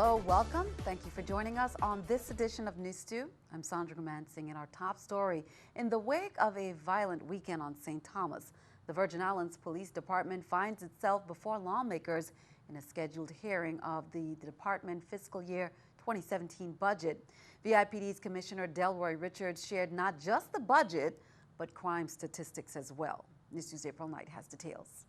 Hello, welcome. Thank you for joining us on this edition of NEWS2. I'm Sandra Gumansing in our top story. In the wake of a violent weekend on St. Thomas, the Virgin Islands Police Department finds itself before lawmakers in a scheduled hearing of the department fiscal year 2017 budget. VIPD's Commissioner Delroy Richards shared not just the budget, but crime statistics as well. NEWS2's April Knight has details.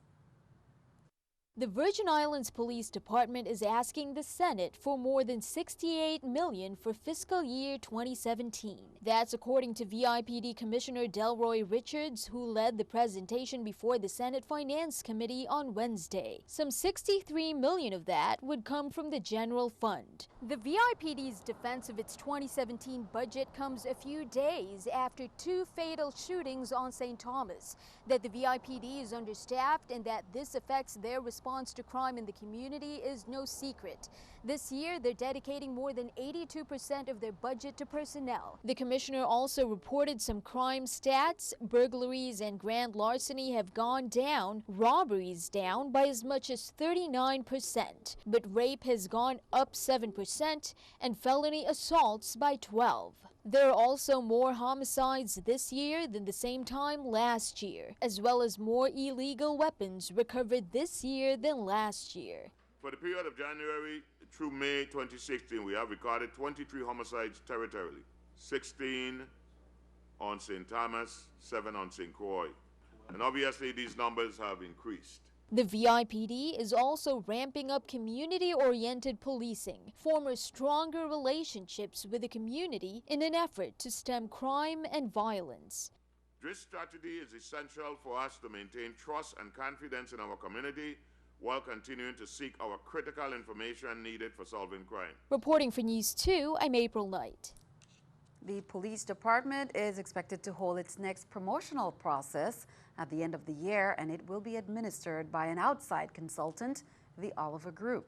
The Virgin Islands Police Department is asking the Senate for more than $68 million for fiscal year 2017. That's according to VIPD Commissioner Delroy Richards, who led the presentation before the Senate Finance Committee on Wednesday. Some $63 million of that would come from the general fund. The VIPD's defense of its 2017 budget comes a few days after two fatal shootings on St. Thomas, that the VIPD is understaffed and that this affects their response to crime in the community is no secret. This year, they're dedicating more than 82% of their budget to personnel. The commissioner also reported some crime stats. Burglaries and grand larceny have gone down, robberies down by as much as 39%, but rape has gone up 7% and felony assaults by 12%. There are also more homicides this year than the same time last year, as well as more illegal weapons recovered this year than last year. For the period of January through May 2016, we have recorded 23 homicides territorially, 16 on St. Thomas, 7 on St. Croix. And obviously these numbers have increased. The VIPD is also ramping up community-oriented policing, form stronger relationships with the community in an effort to stem crime and violence. This strategy is essential for us to maintain trust and confidence in our community while continuing to seek our critical information needed for solving crime. Reporting for NEWS2, I'm April Knight. The police department is expected to hold its next promotional process at the end of the year, and it will be administered by an outside consultant, the Oliver Group.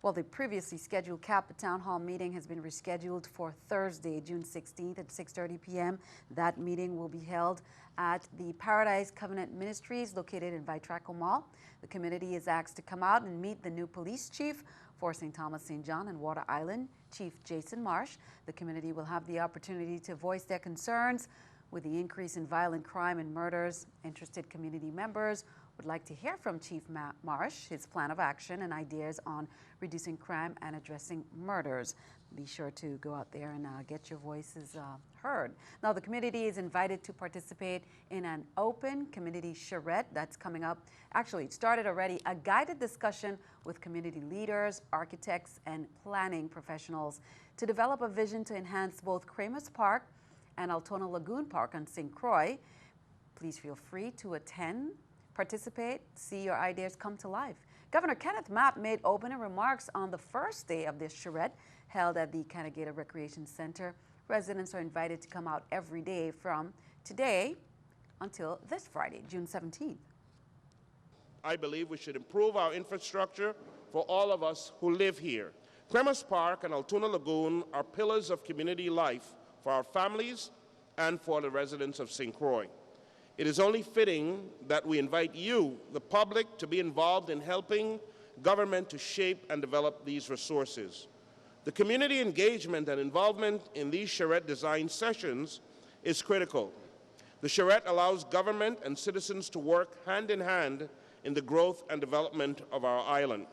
Well, the previously scheduled CAPA Town Hall meeting has been rescheduled for Thursday, June 16th at 6:30 p.m. That meeting will be held at the Paradise Covenant Ministries located in Vitraco Mall. The committee is asked to come out and meet the new police chief for St. Thomas, St. John, and Water Island, Chief Jason Marsh. The committee will have the opportunity to voice their concerns with the increase in violent crime and murders. Interested community members would like to hear from Chief Marsh, his plan of action and ideas on reducing crime and addressing murders. Be sure to go out there and get your voices heard. Now, the community is invited to participate in an open community charrette that's coming up. Actually, it started already, a guided discussion with community leaders, architects, and planning professionals to develop a vision to enhance both Kramers Park and Altona Lagoon Park on St. Croix. Please feel free to attend, participate, see your ideas come to life. Governor Kenneth Mapp made opening remarks on the first day of this charrette held at the Canagata Recreation Center. Residents are invited to come out every day from today until this Friday, June 17th. I believe we should improve our infrastructure for all of us who live here. Kramers Park and Altona Lagoon are pillars of community life for our families and for the residents of St. Croix. It is only fitting that we invite you, the public, to be involved in helping government to shape and develop these resources. The community engagement and involvement in these charrette design sessions is critical. The charrette allows government and citizens to work hand in hand in the growth and development of our island.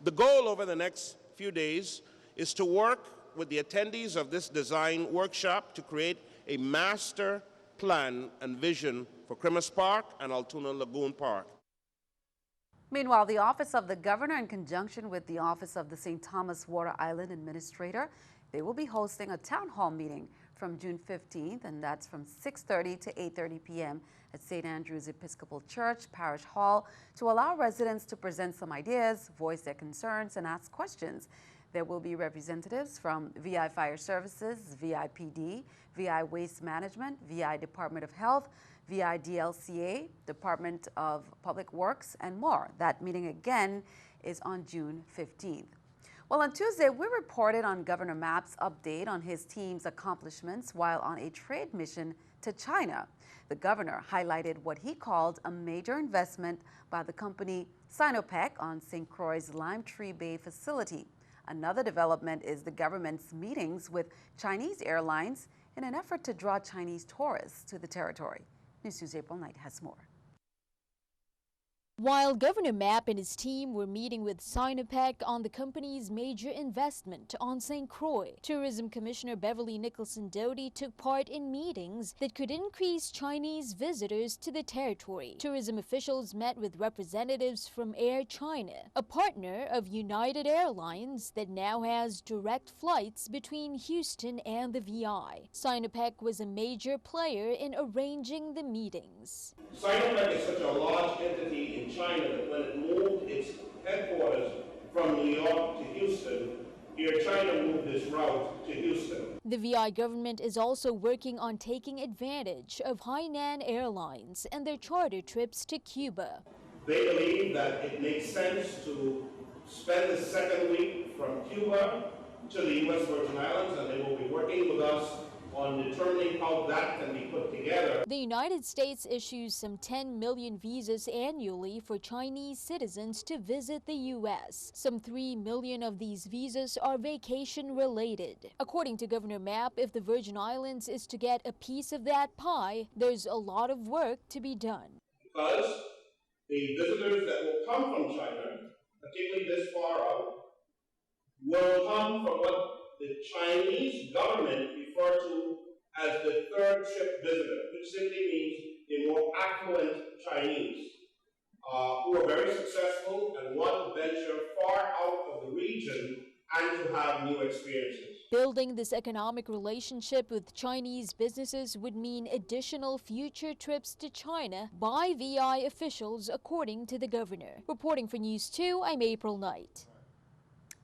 The goal over the next few days is to work with the attendees of this design workshop to create a master plan and vision for Kramers Park and Altona Lagoon Park. Meanwhile, the Office of the Governor, in conjunction with the Office of the St. Thomas Water Island Administrator, they will be hosting a town hall meeting from June 15th, and that's from 6:30 to 8:30 p.m. at St. Andrew's Episcopal Church, Parish Hall, to allow residents to present some ideas, voice their concerns, and ask questions. There will be representatives from VI Fire Services, VIPD, VI Waste Management, VI Department of Health, VI DLCA, Department of Public Works, and more. That meeting again is on June 15th. Well, on Tuesday, we reported on Governor Mapp's update on his team's accomplishments while on a trade mission to China. The governor highlighted what he called a major investment by the company Sinopec on St. Croix's Lime Tree Bay facility. Another development is the government's meetings with Chinese airlines in an effort to draw Chinese tourists to the territory. NEWS2's April Knight has more. While Governor Mapp and his team were meeting with Sinopec on the company's major investment on St. Croix, Tourism Commissioner Beverly Nicholson Doty took part in meetings that could increase Chinese visitors to the territory. Tourism officials met with representatives from Air China, a partner of United Airlines that now has direct flights between Houston and the VI. Sinopec was a major player in arranging the meetings. Sinopec is such a large entity in China that when it moved its headquarters from New York to Houston, Air China moved this route to Houston. The VI government is also working on taking advantage of Hainan Airlines and their charter trips to Cuba. They believe that it makes sense to spend the second week from Cuba to the U.S. Virgin Islands, and they will be working with us on determining how that can be put together. The United States issues some 10 million visas annually for Chinese citizens to visit the U.S. Some 3 million of these visas are vacation-related. According to Governor Mapp, if the Virgin Islands is to get a piece of that pie, there's a lot of work to be done. Because the visitors that will come from China, particularly this far out, will come from what the Chinese government refer to as the third ship visitor, which simply means the more affluent Chinese who are very successful and want to venture far out of the region and to have new experiences. Building this economic relationship with Chinese businesses would mean additional future trips to China by VI officials, according to the governor. Reporting for News 2, I'm April Knight.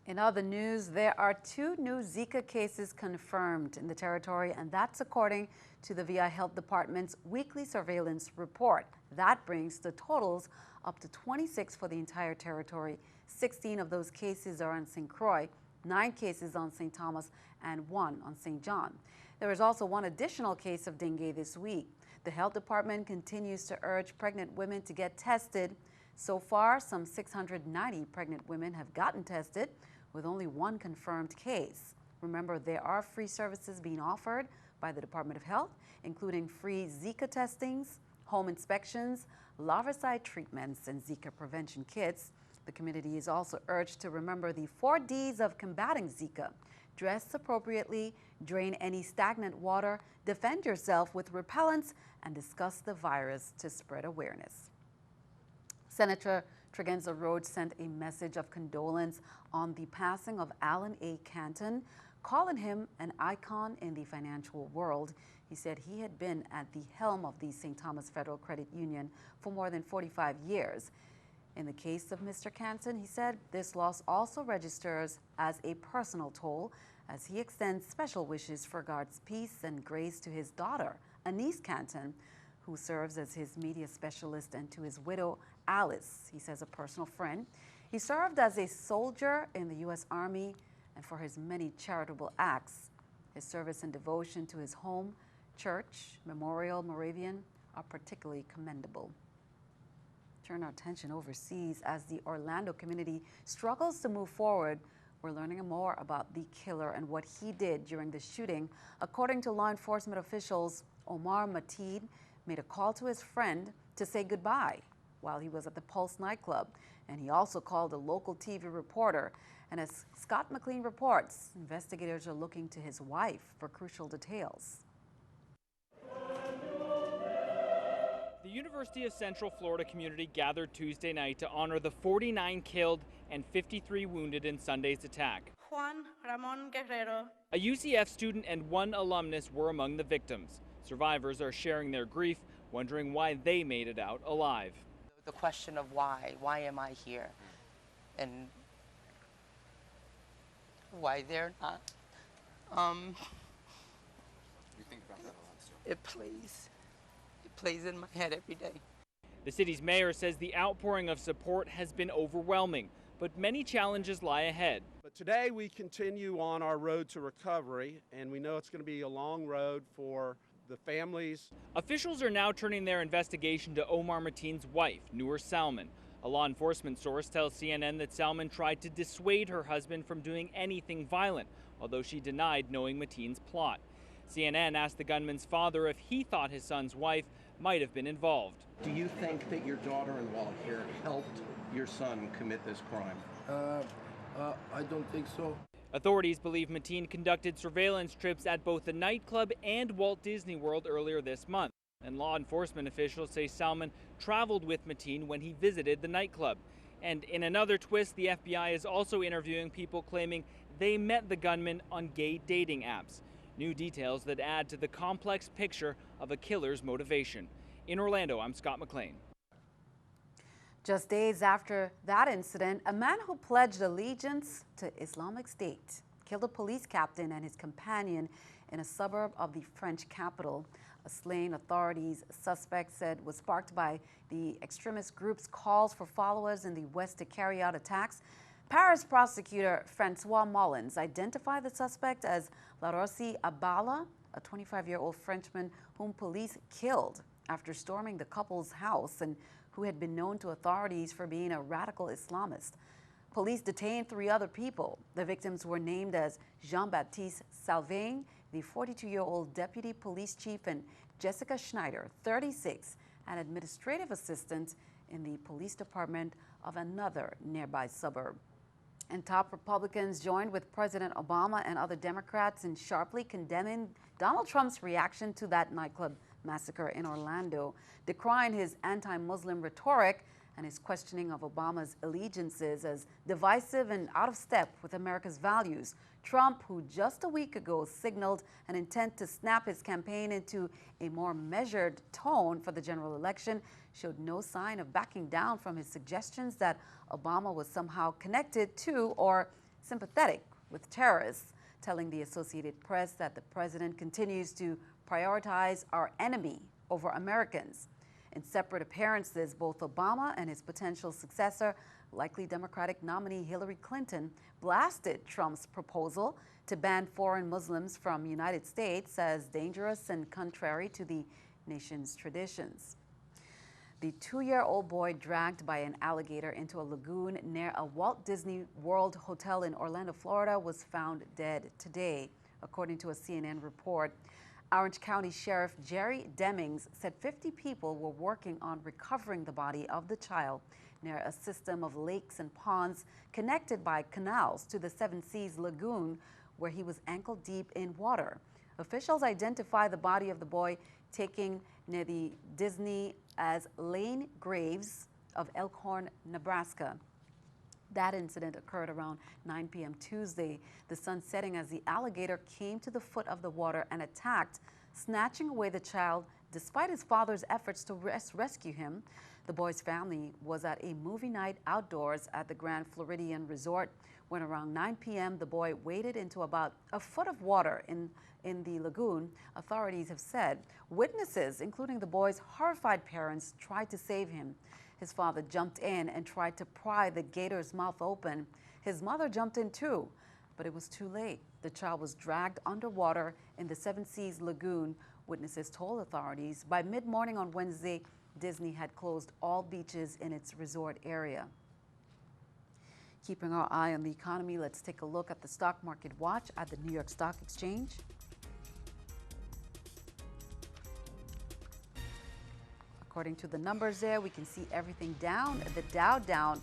In other news, there are 2 new Zika cases confirmed in the territory, and that's according to the VI Health Department's weekly surveillance report. That brings the totals up to 26 for the entire territory. 16 of those cases are on St. Croix, 9 cases on St. Thomas, and 1 on St. John. There is also 1 additional case of dengue this week. The Health Department continues to urge pregnant women to get tested. So far, some 690 pregnant women have gotten tested, with only 1 confirmed case. Remember, there are free services being offered by the Department of Health, including free Zika testings, home inspections, larvicide treatments, and Zika prevention kits. The community is also urged to remember the 4 Ds of combating Zika: dress appropriately, drain any stagnant water, defend yourself with repellents, and discuss the virus to spread awareness. Senator Tregenza Rhodes sent a message of condolence on the passing of Alan A. Canton, calling him an icon in the financial world. He said he had been at the helm of the St. Thomas Federal Credit Union for more than 45 years. In the case of Mr. Canton, he said this loss also registers as a personal toll, as he extends special wishes for God's peace and grace to his daughter, Anise Canton, who serves as his media specialist, and to his widow, Alice. He says a personal friend. He served as a soldier in the U.S. Army, and for his many charitable acts. His service and devotion to his home, church, Memorial Moravian are particularly commendable. Turn our attention overseas as the Orlando community struggles to move forward. We're learning more about the killer and what he did during the shooting. According to law enforcement officials, Omar Mateed made a call to his friend to say goodbye while he was at the Pulse nightclub. And he also called a local TV reporter. And as Scott McLean reports, investigators are looking to his wife for crucial details. The University of Central Florida community gathered Tuesday night to honor the 49 killed and 53 wounded in Sunday's attack. Juan Ramon Guerrero. A UCF student and 1 alumnus were among the victims. Survivors are sharing their grief, wondering why they made it out alive. The question of why am I here? And why they're not. You think about that a lot still? It plays in my head every day. The city's mayor says the outpouring of support has been overwhelming, but many challenges lie ahead. But today we continue on our road to recovery, and we know it's going to be a long road for the families. Officials are now turning their investigation to Omar Mateen's wife, Noor Salman. A law enforcement source tells CNN that Salman tried to dissuade her husband from doing anything violent, although she denied knowing Mateen's plot. CNN asked the gunman's father if he thought his son's wife might have been involved. Do you think that your daughter-in-law here helped your son commit this crime? I don't think so. Authorities believe Mateen conducted surveillance trips at both the nightclub and Walt Disney World earlier this month. And law enforcement officials say Salman traveled with Mateen when he visited the nightclub. And in another twist, the FBI is also interviewing people claiming they met the gunman on gay dating apps. New details that add to the complex picture of a killer's motivation. In Orlando, I'm Scott McLean. Just days after that incident, a man who pledged allegiance to Islamic State killed a police captain and his companion in a suburb of the French capital. A slaying authorities suspect said was sparked by the extremist group's calls for followers in the West to carry out attacks. Paris prosecutor Francois Mullins identified the suspect as Larossi Abala, a 25-year-old Frenchman whom police killed after storming the couple's house and who had been known to authorities for being a radical Islamist. Police detained 3 other people. The victims were named as Jean-Baptiste Salvain, the 42-year-old deputy police chief, and Jessica Schneider, 36, an administrative assistant in the police department of another nearby suburb. And top Republicans joined with President Obama and other Democrats in sharply condemning Donald Trump's reaction to that nightclub massacre in Orlando, decrying his anti-Muslim rhetoric and his questioning of Obama's allegiances as divisive and out of step with America's values. Trump, who just a week ago signaled an intent to snap his campaign into a more measured tone for the general election, showed no sign of backing down from his suggestions that Obama was somehow connected to or sympathetic with terrorists, telling the Associated Press that the president continues to prioritize our enemy over Americans. In separate appearances, both Obama and his potential successor, likely Democratic nominee Hillary Clinton, blasted Trump's proposal to ban foreign Muslims from the United States as dangerous and contrary to the nation's traditions. The 2-year-old boy dragged by an alligator into a lagoon near a Walt Disney World hotel in Orlando, Florida, was found dead today, according to a CNN report. Orange County Sheriff Jerry Demings said 50 people were working on recovering the body of the child near a system of lakes and ponds connected by canals to the Seven Seas Lagoon, where he was ankle deep in water. Officials identify the body of the boy taken near the Disney as Lane Graves of Elkhorn, Nebraska. That incident occurred around 9 p.m. Tuesday, the sun setting as the alligator came to the foot of the water and attacked, snatching away the child despite his father's efforts to rescue him. The boy's family was at a movie night outdoors at the Grand Floridian Resort when around 9 p.m. the boy waded into about a foot of water in the lagoon, authorities have said. Witnesses, including the boy's horrified parents, tried to save him. His father jumped in and tried to pry the gator's mouth open. His mother jumped in too, but it was too late. The child was dragged underwater in the Seven Seas Lagoon, witnesses told authorities. By mid-morning on Wednesday, Disney had closed all beaches in its resort area. Keeping our eye on the economy, let's take a look at the stock market watch at the New York Stock Exchange. According to the numbers there, we can see everything down. The Dow down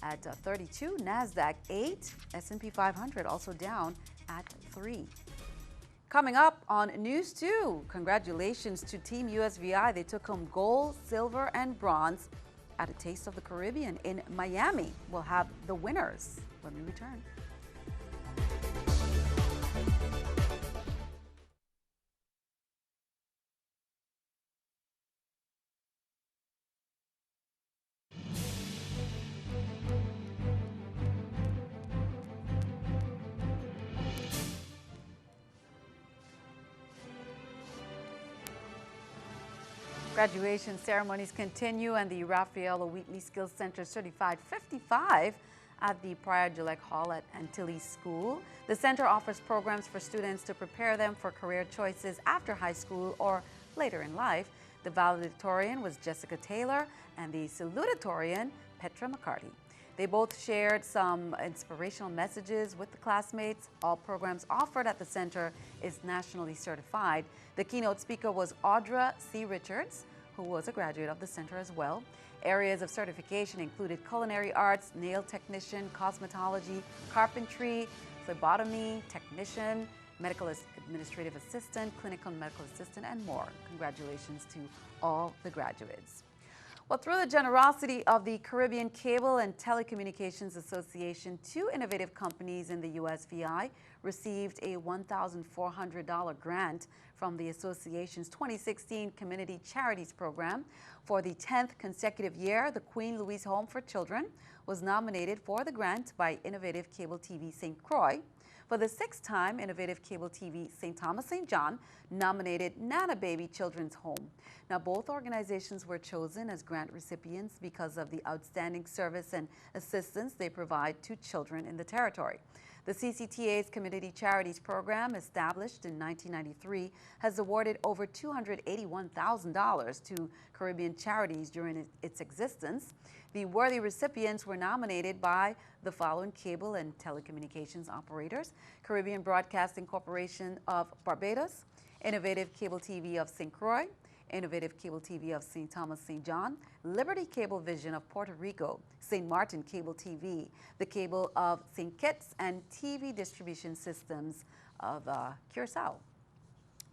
at 32, NASDAQ 8, S&P 500 also down at 3. Coming up on News 2, congratulations to Team USVI. They took home gold, silver, and bronze at a Taste of the Caribbean in Miami. We'll have the winners when we return. Graduation ceremonies continue, and the Rafaela Wheatley Skills Center Certified 55 at the Praia Gillette Hall at Antilles School. The center offers programs for students to prepare them for career choices after high school or later in life. The valedictorian was Jessica Taylor, and the salutatorian, Petra McCarty. They both shared some inspirational messages with the classmates. All programs offered at the center is nationally certified. The keynote speaker was Audra C. Richards, who was a graduate of the center as well. Areas of certification included culinary arts, nail technician, cosmetology, carpentry, phlebotomy technician, medical administrative assistant, clinical medical assistant, and more. Congratulations to all the graduates. Well, through the generosity of the Caribbean Cable and Telecommunications Association, 2 innovative companies in the USVI received a $1,400 grant from the association's 2016 Community Charities Program. For the 10th consecutive year, the Queen Louise Home for Children was nominated for the grant by Innovative Cable TV St. Croix. For the 6th time, Innovative Cable TV St. Thomas St. John nominated Nana Baby Children's Home. Now, both organizations were chosen as grant recipients because of the outstanding service and assistance they provide to children in the territory. The CCTA's Community Charities Program, established in 1993, has awarded over $281,000 to Caribbean charities during its existence. The worthy recipients were nominated by the following cable and telecommunications operators: Caribbean Broadcasting Corporation of Barbados, Innovative Cable TV of St. Croix, Innovative Cable TV of St. Thomas St. John, Liberty Cable Vision of Puerto Rico, St. Martin Cable TV, the Cable of St. Kitts, and TV Distribution Systems of Curacao.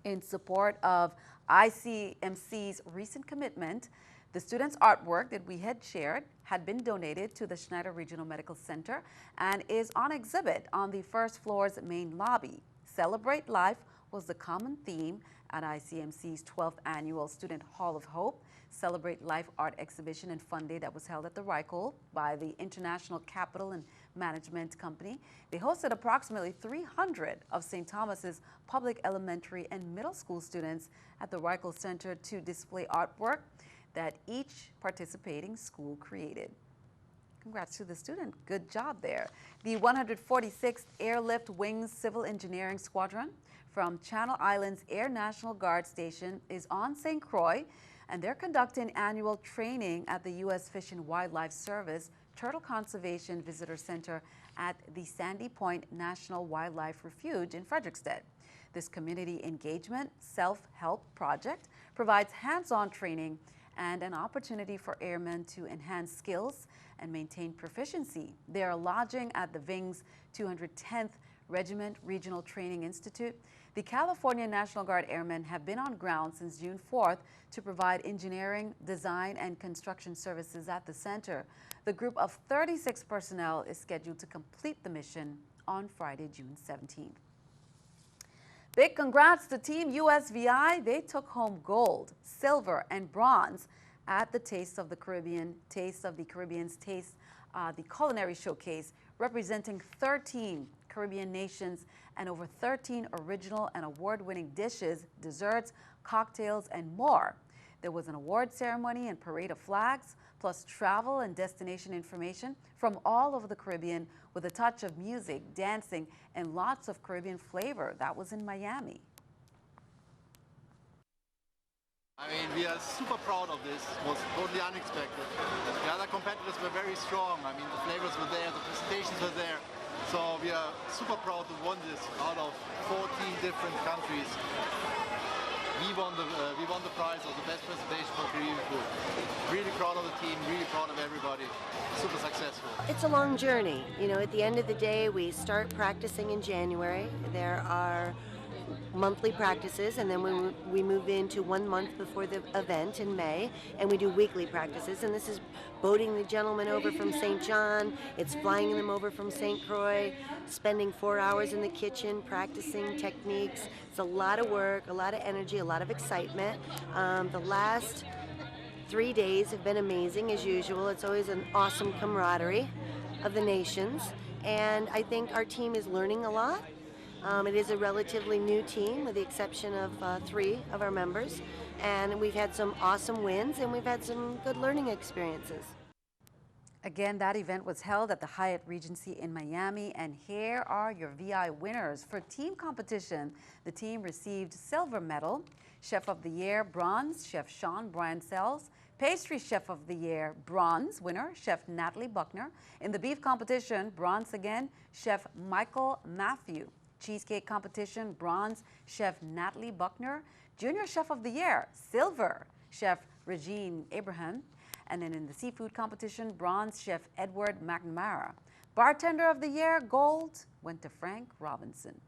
In support of ICMC's recent commitment, the students' artwork that we had shared had been donated to the Schneider Regional Medical Center and is on exhibit on the first floor's main lobby. Celebrate Life was the common theme at ICMC's 12th Annual Student Hall of Hope, Celebrate Life art exhibition and fun day that was held at the Reichel by the International Capital and Management Company. They hosted approximately 300 of St. Thomas's public elementary and middle school students at the Reichel Center to display artwork that each participating school created. Congrats to the student. Good job there. The 146th Airlift Wings Civil Engineering Squadron from Channel Islands Air National Guard Station is on St. Croix, and they're conducting annual training at the U.S. Fish and Wildlife Service Turtle Conservation Visitor Center at the Sandy Point National Wildlife Refuge in Frederiksted. This community engagement self-help project provides hands-on training and an opportunity for airmen to enhance skills and maintain proficiency. They are lodging at the Ving's 210th Regiment Regional Training Institute. The California National Guard Airmen have been on ground since June 4th to provide engineering, design, and construction services at the center. The group of 36 personnel is scheduled to complete the mission on Friday, June 17th. Big congrats to Team USVI. They took home gold, silver, and bronze at the Taste of the Caribbean's the Culinary Showcase, representing 13 Caribbean nations and over 13 original and award-winning dishes, desserts, cocktails, and more. There was an award ceremony and parade of flags, plus travel and destination information from all over the Caribbean with a touch of music, dancing, and lots of Caribbean flavor. That was in Miami. I mean, we are super proud of this. It was totally unexpected. The other competitors were very strong. I mean, the flavors were there, the presentations were there. So we are super proud to win this out of 14 different countries. We won the prize of the best presentation for Caribbean food. Really proud of the team, really proud of everybody. Super successful. It's a long journey. You know, at the end of the day, we start practicing in January. There are monthly practices, and then we move into 1 month before the event in May, and we do weekly practices. And this is boating the gentlemen over from St. John, it's flying them over from St. Croix, spending 4 hours in the kitchen practicing techniques. It's a lot of work, a lot of energy, a lot of excitement. The last 3 days have been amazing as usual. It's always an awesome camaraderie of the nations, and I think our team is learning a lot. It is a relatively new team with the exception of 3 of our members, and we've had some awesome wins and we've had some good learning experiences. Again, that event was held at the Hyatt Regency in Miami, and here are your VI winners. For team competition, the team received silver medal, Chef of the Year, bronze, Chef Sean Brian Sells, Pastry Chef of the Year, bronze winner, Chef Natalie Buckner. In the beef competition, bronze again, Chef Michael Matthew. Cheesecake competition, bronze, Chef Natalie Buckner. Junior Chef of the Year, silver, Chef Regine Abraham. And then in the seafood competition, bronze, Chef Edward McNamara. Bartender of the Year, gold, went to Frank Robinson.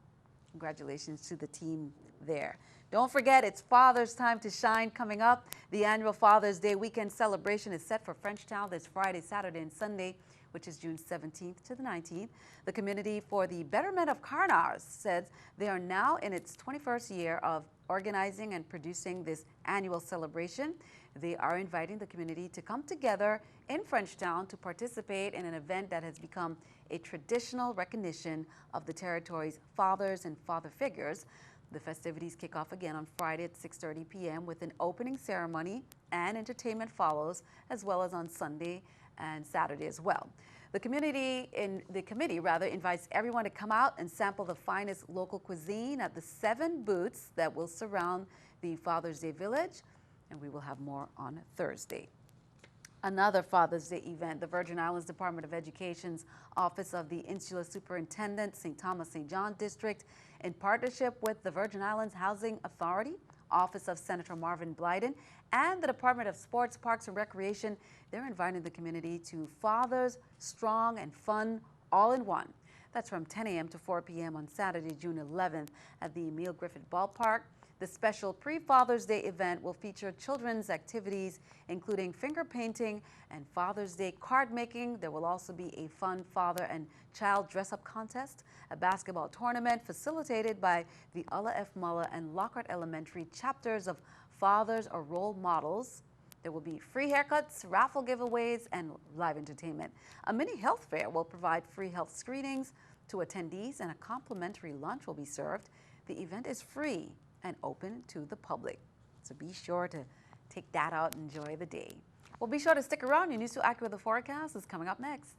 Congratulations to the team there. Don't forget, it's Father's Time to Shine coming up. The annual Father's Day weekend celebration is set for Frenchtown this Friday, Saturday, and Sunday, which is June 17th to the 19th. The Community for the Betterment of Carnars says they are now in its 21st year of organizing and producing this annual celebration. They are inviting the community to come together in Frenchtown to participate in an event that has become a traditional recognition of the territory's fathers and father figures. The festivities kick off again on Friday at 6:30 p.m. with an opening ceremony, and entertainment follows, as well as on Sunday and Saturday as well. The committee invites everyone to come out and sample the finest local cuisine at the 7 booths that will surround the Father's Day Village, and we will have more on Thursday. Another Father's Day event, the Virgin Islands Department of Education's Office of the Insular Superintendent, St. Thomas St. John District, in partnership with the Virgin Islands Housing Authority, Office of Senator Marvin Blyden, and the Department of Sports, Parks, and Recreation, they're inviting the community to Fathers Strong and Fun All in One. That's from 10 a.m. to 4 p.m. on Saturday, June 11th at the Emile Griffith Ballpark. The special pre-Father's Day event will feature children's activities, including finger painting and Father's Day card making. There will also be a fun father and child dress-up contest, a basketball tournament facilitated by the Ulla F. Muller and Lockhart Elementary chapters of Fathers or Role Models. There will be free haircuts, raffle giveaways, and live entertainment. A mini health fair will provide free health screenings to attendees, and a complimentary lunch will be served. The event is free and open to the public, so be sure to take that out and enjoy the day. Well, be sure to stick around. Your News2 Accurate the Forecast is coming up next.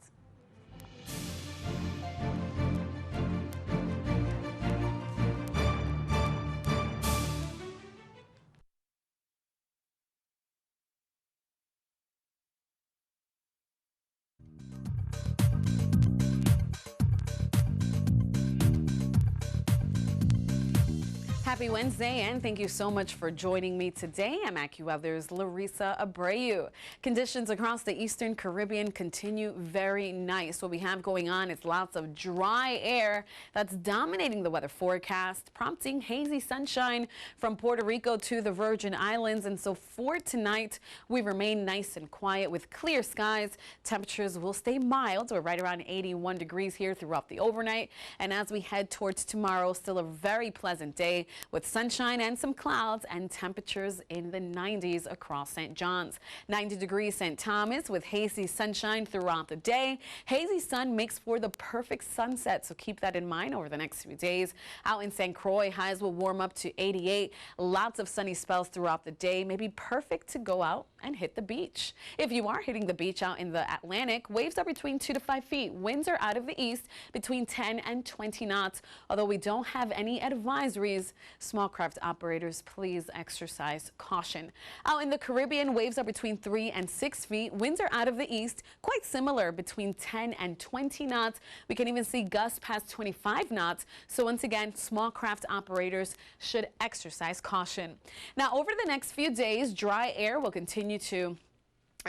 Happy Wednesday, and thank you so much for joining me today. I'm AccuWeather's Larissa Abreu. Conditions across the Eastern Caribbean continue very nice. What we have going on is lots of dry air that's dominating the weather forecast, prompting hazy sunshine from Puerto Rico to the Virgin Islands. And so for tonight, we remain nice and quiet with clear skies. Temperatures will stay mild. We're right around 81 degrees here throughout the overnight. And as we head towards tomorrow, still a very pleasant day with sunshine and some clouds, and temperatures in the 90s across St. John's. 90 degrees St. Thomas with hazy sunshine throughout the day. Hazy sun makes for the perfect sunset, so keep that in mind over the next few days. Out in St. Croix, highs will warm up to 88. Lots of sunny spells throughout the day, maybe perfect to go out and hit the beach. If you are hitting the beach out in the Atlantic, waves are between 2 to 5 feet. Winds are out of the east between 10 and 20 knots. Although we don't have any advisories, small craft operators, please exercise caution. Out in the Caribbean, waves are between 3 and 6 feet. Winds are out of the east, quite similar, between 10 and 20 knots. We can even see gusts past 25 knots. So once again, small craft operators should exercise caution. Now, over the next few days, dry air will continue to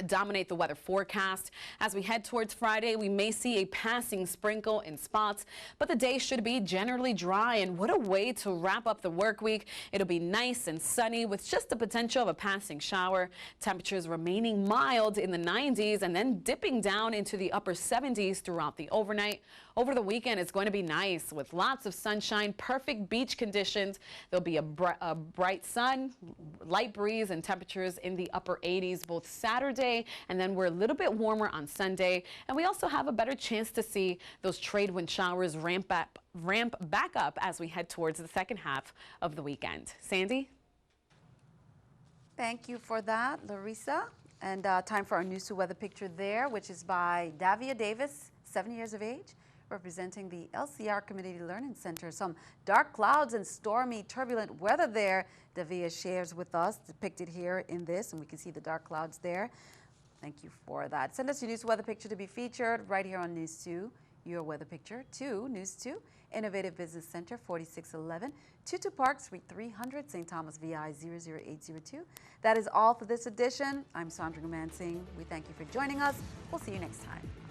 dominate the weather forecast. As we head towards Friday, we may see a passing sprinkle in spots, but the day should be generally dry. And what a way to wrap up the work week. It'll be nice and sunny with just the potential of a passing shower. Temperatures remaining mild in the 90s and then dipping down into the upper 70s throughout the overnight. Over the weekend, it's going to be nice with lots of sunshine, perfect beach conditions. There'll be a bright sun, light breeze, and temperatures in the upper 80s both Saturday, and then we're a little bit warmer on Sunday. And we also have a better chance to see those trade wind showers ramp back up as we head towards the second half of the weekend. Sandy? Thank you for that, Larissa. And time for our News2 weather picture there, which is by Davia Davis, 7 years of age. representing the LCR Community Learning Center. Some dark clouds and stormy, turbulent weather there. Davia shares with us, depicted here in this, and we can see the dark clouds there. Thank you for that. Send us your news weather picture to be featured right here on News 2. Your weather picture to News 2, Innovative Business Center, 4611, Tutu Park, Suite 300, St. Thomas, VI 00802. That is all for this edition. I'm Sandra Mansing. We thank you for joining us. We'll see you next time.